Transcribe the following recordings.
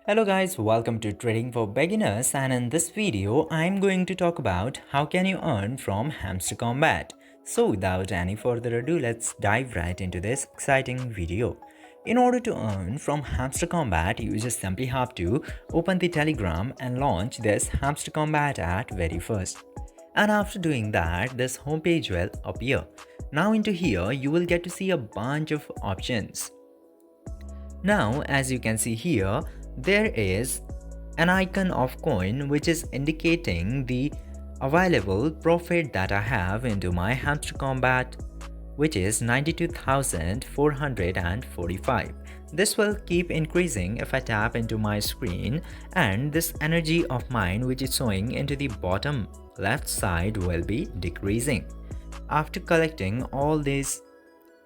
Hello guys, welcome to Trading for Beginners, and in this video I'm going to talk about how can you earn from Hamster Kombat. So without any further ado, let's dive right into this exciting video. In order to earn from Hamster Kombat, you just simply have to open the Telegram and launch this Hamster Kombat at very first. And after doing that, this homepage will appear. Now into here, you will get to see a bunch of options. Now, as you can see here, there is an icon of coin which is indicating the available profit that I have into my Hamster Combat, which is 92,445. This will keep increasing if I tap into my screen, and this energy of mine which is showing into the bottom left side will be decreasing. After collecting all these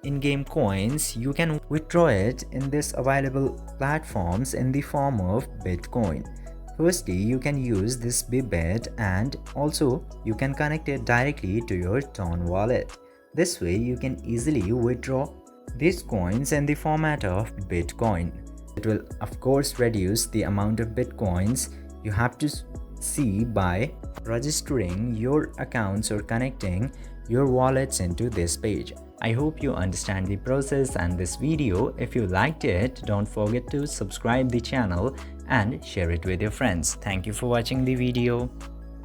in-game coins, you can withdraw it in this available platforms in the form of Bitcoin. Firstly, you can use this Bybit, and also you can connect it directly to your Ton wallet. This way you can easily withdraw these coins in the format of Bitcoin. It will of course reduce the amount of Bitcoins you have to see by registering your accounts or connecting your wallets into this page. I hope you understand the process and this video. If you liked it, don't forget to subscribe the channel and share it with your friends. Thank you for watching the video.